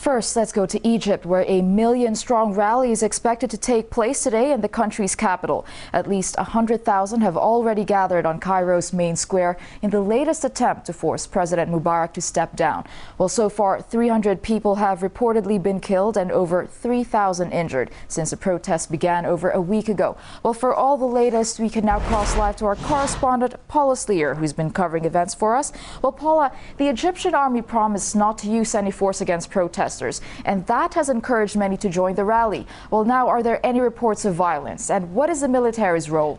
First, let's go to Egypt, where a million-strong rally is expected to take place today in the country's capital. At least 100,000 have already gathered on Cairo's main square in the latest attempt to force President Mubarak to step down. Well, so far, 300 people have reportedly been killed and over 3,000 injured since the protests began over a week ago. Well, for all the latest, we can now cross live to our correspondent, Paula Sleer, who's been covering events for us. Well, Paula, the Egyptian army promised not to use any force against protesters, and that has encouraged many to join the rally. Well, now, are there any reports of violence, and what is the military's role?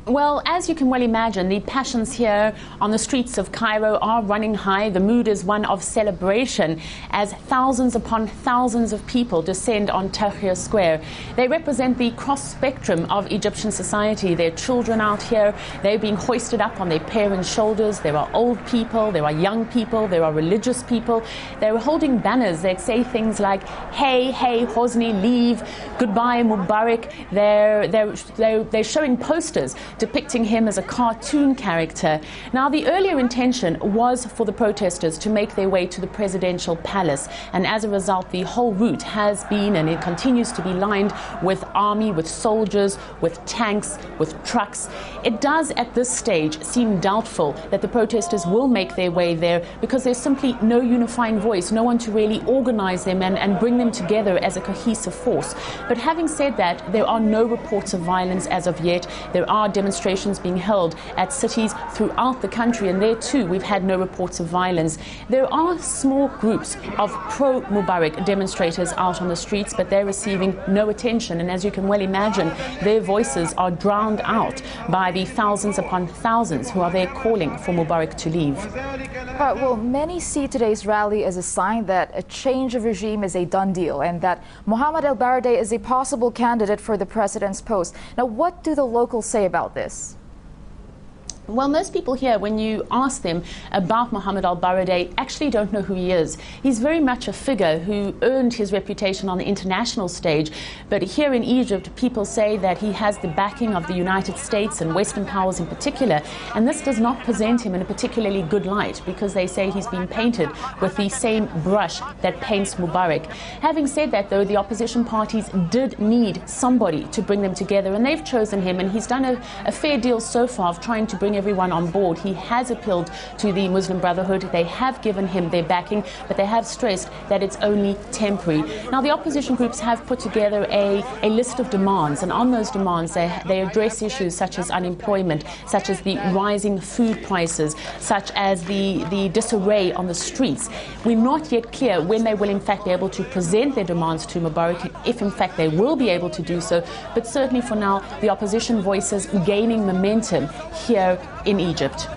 Well, as you can well imagine, the passions here on the streets of Cairo are running high. The mood is one of celebration as thousands upon thousands of people descend on Tahrir Square. They represent the cross-spectrum of Egyptian society. There are children out here. They're being hoisted up on their parents' shoulders. There are old people, there are young people, there are religious people. They're holding banners that say things like, hey, hey, Hosni, leave, goodbye, Mubarak. They're showing posters depicting him as a cartoon character. Now, the earlier intention was for the protesters to make their way to the presidential palace, and as a result, the whole route has been, and it continues to be, lined with army, with soldiers, with tanks, with trucks. It does at this stage seem doubtful that the protesters will make their way there because there's simply no unifying voice, no one to really organize them and bring them together as a cohesive force. But having said that, there are no reports of violence as of yet. There are demonstrations being held at cities throughout the country, and there too we've had no reports of violence. There are small groups of pro-Mubarak demonstrators out on the streets, but they're receiving no attention, and as you can well imagine, their voices are drowned out by the thousands upon thousands who are there calling for Mubarak to leave. Well, many see today's rally as a sign that a change of regime is a done deal and that Mohamed El Baradei is a possible candidate for the president's post. Now, what do the locals say about this? Well, most people here, when you ask them about Mohamed El Baradei, actually don't know who he is. He's very much a figure who earned his reputation on the international stage. But here in Egypt, people say that he has the backing of the United States and Western powers in particular. And this does not present him in a particularly good light because they say he's been painted with the same brush that paints Mubarak. Having said that, though, the opposition parties did need somebody to bring them together, and they've chosen him, and he's done a fair deal so far of trying to bring everyone on board. He has appealed to the Muslim Brotherhood. They have given him their backing, but they have stressed that it's only temporary. Now, the opposition groups have put together a list of demands, and on those demands they address issues such as unemployment, such as the rising food prices, such as the disarray on the streets. We're not yet clear when they will in fact be able to present their demands to Mubarak, if in fact they will be able to do so, but certainly for now the opposition voices gaining momentum here in Egypt.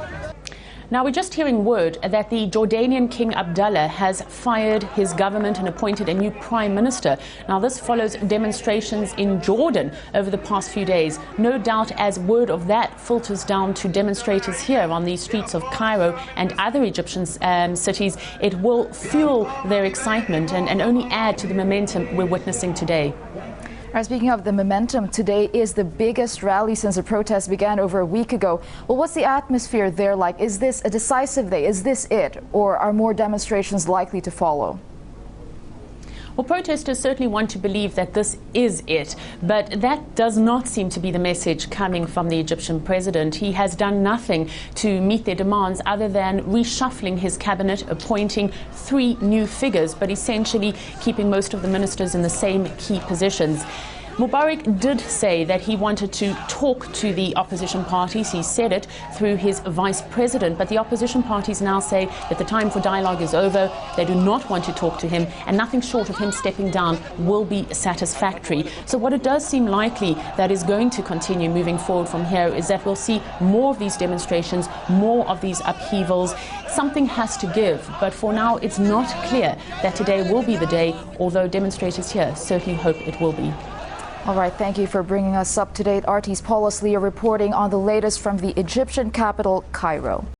Now, we're just hearing word that the Jordanian King Abdullah has fired his government and appointed a new prime minister. Now, this follows demonstrations in Jordan over the past few days. No doubt, as word of that filters down to demonstrators here on the streets of Cairo and other Egyptian cities, it will fuel their excitement and only add to the momentum we're witnessing today. Speaking of the momentum, today is the biggest rally since the protests began over a week ago. Well, what's the atmosphere there like? Is this a decisive day? Is this it? Or are more demonstrations likely to follow? Well, protesters certainly want to believe that this is it, but that does not seem to be the message coming from the Egyptian president. He has done nothing to meet their demands other than reshuffling his cabinet, appointing 3 new figures, but essentially keeping most of the ministers in the same key positions. Mubarak did say that he wanted to talk to the opposition parties. He said it through his vice president, but the opposition parties now say that the time for dialogue is over. They do not want to talk to him, and nothing short of him stepping down will be satisfactory. So what it does seem likely that is going to continue moving forward from here is that we'll see more of these demonstrations, more of these upheavals. Something has to give, but for now it's not clear that today will be the day, although demonstrators here certainly hope it will be. All right, thank you for bringing us up to date. RT's Paula Sleer reporting on the latest from the Egyptian capital, Cairo.